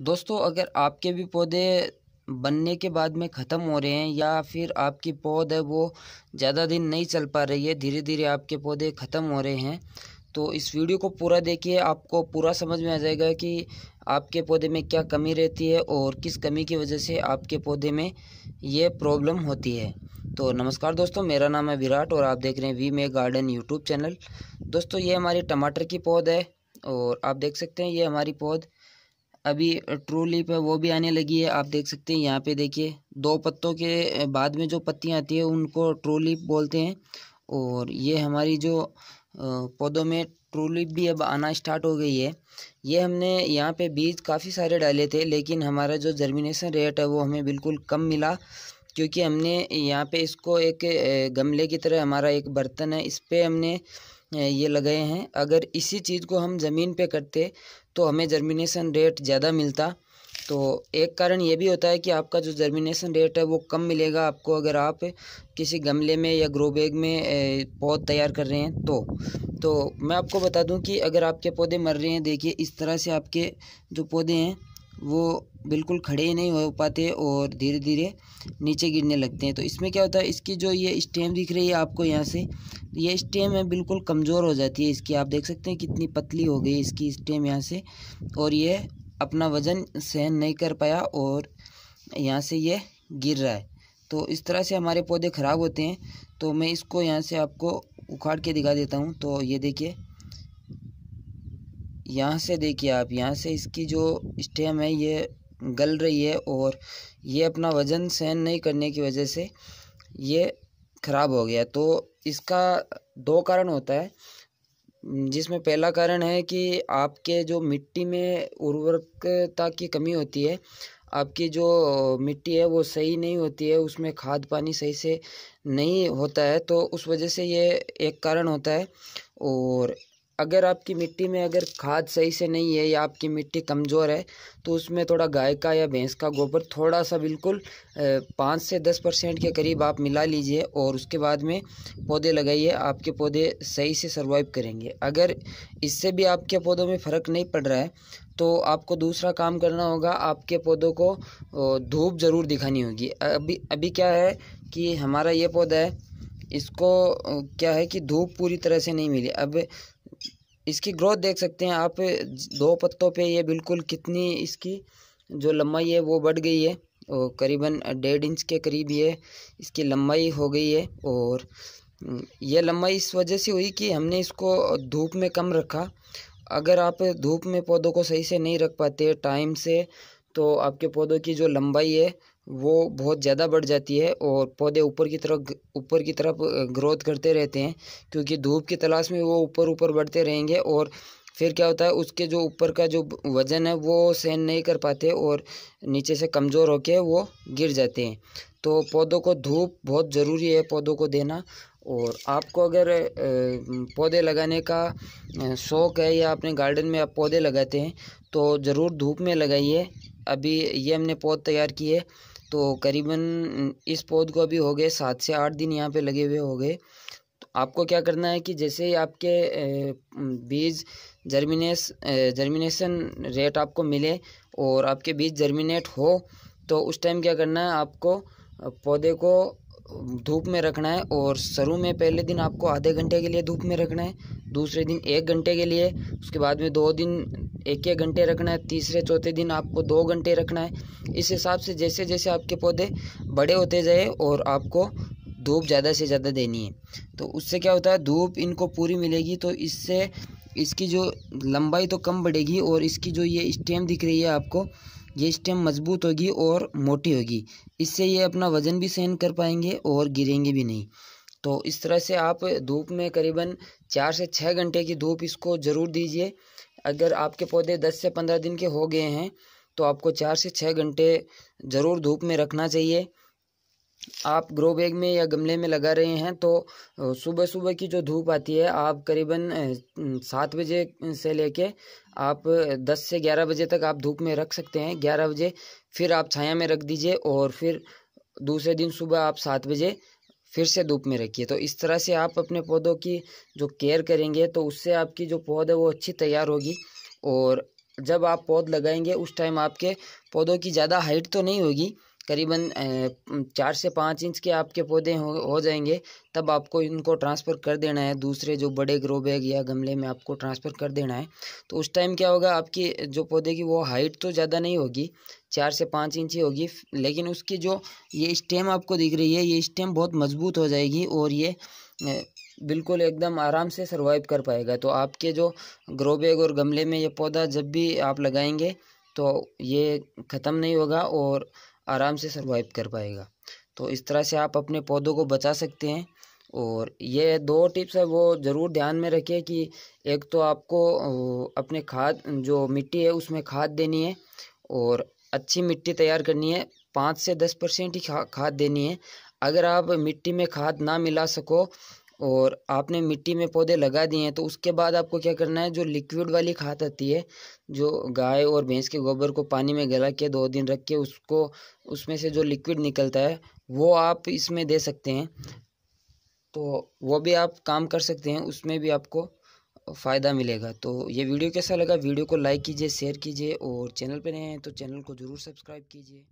दोस्तों, अगर आपके भी पौधे बनने के बाद में ख़त्म हो रहे हैं या फिर आपकी पौध है वो ज़्यादा दिन नहीं चल पा रही है, धीरे धीरे आपके पौधे ख़त्म हो रहे हैं, तो इस वीडियो को पूरा देखिए। आपको पूरा समझ में आ जाएगा कि आपके पौधे में क्या कमी रहती है और किस कमी की वजह से आपके पौधे में ये प्रॉब्लम होती है। तो नमस्कार दोस्तों, मेरा नाम है विराट और आप देख रहे हैं we may garden YouTube channel. दोस्तों, ये हमारी टमाटर की पौध है और आप देख सकते हैं ये हमारी पौध अभी ट्रू लीफ है वो भी आने लगी है। आप देख सकते हैं यहाँ पे देखिए, दो पत्तों के बाद में जो पत्तियाँ आती है उनको ट्रू लीफ बोलते हैं। और ये हमारी जो पौधों में ट्रू लीफ भी अब आना स्टार्ट हो गई है। ये हमने यहाँ पे बीज काफ़ी सारे डाले थे, लेकिन हमारा जो जर्मिनेशन रेट है वो हमें बिल्कुल कम मिला, क्योंकि हमने यहाँ पे इसको एक गमले की तरह, हमारा एक बर्तन है, इस पे हमने ये लगाए हैं। अगर इसी चीज़ को हम ज़मीन पे करते तो हमें जर्मिनेशन रेट ज़्यादा मिलता। तो एक कारण ये भी होता है कि आपका जो जर्मिनेशन रेट है वो कम मिलेगा आपको, अगर आप किसी गमले में या ग्रो बैग में पौध तैयार कर रहे हैं तो मैं आपको बता दूं कि अगर आपके पौधे मर रहे हैं, देखिए इस तरह से आपके जो पौधे हैं वो बिल्कुल खड़े ही नहीं हो पाते और धीरे धीरे नीचे गिरने लगते हैं। तो इसमें क्या होता है, इसकी जो ये स्टेम दिख रही है आपको यहाँ से, ये स्टेम है बिल्कुल कमज़ोर हो जाती है इसकी। आप देख सकते हैं कितनी पतली हो गई इसकी स्टेम यहाँ से, और ये अपना वज़न सहन नहीं कर पाया और यहाँ से ये गिर रहा है। तो इस तरह से हमारे पौधे ख़राब होते हैं। तो मैं इसको यहाँ से आपको उखाड़ के दिखा देता हूँ। तो ये देखिए, यहाँ से देखिए आप, यहाँ से इसकी जो स्टेम है ये गल रही है और ये अपना वज़न सहन नहीं करने की वजह से ये ख़राब हो गया। तो इसका दो कारण होता है, जिसमें पहला कारण है कि आपके जो मिट्टी में उर्वरकता की कमी होती है। आपकी जो मिट्टी है वो सही नहीं होती है, उसमें खाद पानी सही से नहीं होता है, तो उस वजह से ये एक कारण होता है। और अगर आपकी मिट्टी में अगर खाद सही से नहीं है या आपकी मिट्टी कमज़ोर है तो उसमें थोड़ा गाय का या भैंस का गोबर थोड़ा सा बिल्कुल 5 से 10% के करीब आप मिला लीजिए और उसके बाद में पौधे लगाइए। आपके पौधे सही से सर्वाइव करेंगे। अगर इससे भी आपके पौधों में फ़र्क नहीं पड़ रहा है तो आपको दूसरा काम करना होगा, आपके पौधों को धूप ज़रूर दिखानी होगी। अभी क्या है कि हमारा ये पौधा है, इसको क्या है कि धूप पूरी तरह से नहीं मिली। अब इसकी ग्रोथ देख सकते हैं आप, दो पत्तों पे ये बिल्कुल कितनी इसकी जो लंबाई है वो बढ़ गई है और करीबन 1.5 इंच के करीब ये इसकी लंबाई हो गई है। और ये लंबाई इस वजह से हुई कि हमने इसको धूप में कम रखा। अगर आप धूप में पौधों को सही से नहीं रख पाते टाइम से तो आपके पौधों की जो लंबाई है वो बहुत ज़्यादा बढ़ जाती है और पौधे ऊपर की तरफ ग्रोथ करते रहते हैं, क्योंकि धूप की तलाश में वो ऊपर ऊपर बढ़ते रहेंगे। और फिर क्या होता है, उसके जो ऊपर का जो वज़न है वो सहन नहीं कर पाते और नीचे से कमज़ोर होके वो गिर जाते हैं। तो पौधों को धूप बहुत ज़रूरी है पौधों को देना। और आपको अगर पौधे लगाने का शौक़ है या अपने गार्डन में आप पौधे लगाते हैं तो ज़रूर धूप में लगाइए। अभी ये हमने पौध तैयार किए तो करीबन इस पौध को अभी हो गए 7 से 8 दिन यहाँ पे लगे हुए हो गए। तो आपको क्या करना है कि जैसे ही आपके बीज जर्मिनेशन रेट आपको मिले और आपके बीज जर्मिनेट हो तो उस टाइम क्या करना है, आपको पौधे को धूप में रखना है। और शुरू में पहले दिन आपको आधे घंटे के लिए धूप में रखना है, दूसरे दिन 1 घंटे के लिए, उसके बाद में 2 दिन 1-1 घंटे रखना है, तीसरे चौथे दिन आपको 2 घंटे रखना है। इस हिसाब से जैसे जैसे आपके पौधे बड़े होते जाए और आपको धूप ज़्यादा से ज़्यादा देनी है, तो उससे क्या होता है, धूप इनको पूरी मिलेगी तो इससे इसकी जो लंबाई तो कम बढ़ेगी और इसकी जो ये स्टेम दिख रही है आपको, ये स्टेम मजबूत होगी और मोटी होगी। इससे ये अपना वज़न भी सहन कर पाएंगे और गिरेंगे भी नहीं। तो इस तरह से आप धूप में करीबन 4 से 6 घंटे की धूप इसको ज़रूर दीजिए। अगर आपके पौधे 10 से 15 दिन के हो गए हैं तो आपको 4 से 6 घंटे ज़रूर धूप में रखना चाहिए। आप ग्रो बैग में या गमले में लगा रहे हैं तो सुबह सुबह की जो धूप आती है, आप करीबन 7 बजे से लेके आप 10 से 11 बजे तक आप धूप में रख सकते हैं। 11 बजे फिर आप छाया में रख दीजिए और फिर दूसरे दिन सुबह आप 7 बजे फिर से धूप में रखिए। तो इस तरह से आप अपने पौधों की जो केयर करेंगे तो उससे आपकी जो पौध है वो अच्छी तैयार होगी और जब आप पौध लगाएंगे उस टाइम आपके पौधों की ज़्यादा हाइट तो नहीं होगी, करीबन 4 से 5 इंच के आपके पौधे हो जाएंगे। तब आपको इनको ट्रांसफ़र कर देना है, दूसरे जो बड़े ग्रो बैग या गमले में आपको ट्रांसफ़र कर देना है। तो उस टाइम क्या होगा, आपकी जो पौधे की वो हाइट तो ज़्यादा नहीं होगी, 4 से 5 इंच ही होगी, लेकिन उसकी जो ये स्टेम आपको दिख रही है, ये स्टेम बहुत मजबूत हो जाएगी और ये बिल्कुल एकदम आराम से सर्वाइव कर पाएगा। तो आपके जो ग्रो बैग और गमले में ये पौधा जब भी आप लगाएंगे तो ये ख़त्म नहीं होगा और आराम से सर्वाइव कर पाएगा। तो इस तरह से आप अपने पौधों को बचा सकते हैं। और ये 2 टिप्स है वो ज़रूर ध्यान में रखें कि एक तो आपको अपने खाद जो मिट्टी है उसमें खाद देनी है और अच्छी मिट्टी तैयार करनी है, 5 से 10% ही खाद देनी है। अगर आप मिट्टी में खाद ना मिला सको और आपने मिट्टी में पौधे लगा दिए हैं तो उसके बाद आपको क्या करना है, जो लिक्विड वाली खाद आती है, जो गाय और भैंस के गोबर को पानी में गला के 2 दिन रख के उसको उसमें से जो लिक्विड निकलता है वो आप इसमें दे सकते हैं। तो वो भी आप काम कर सकते हैं, उसमें भी आपको फ़ायदा मिलेगा। तो ये वीडियो कैसा लगा, वीडियो को लाइक कीजिए, शेयर कीजिए और चैनल पे नए हैं तो चैनल को ज़रूर सब्सक्राइब कीजिए।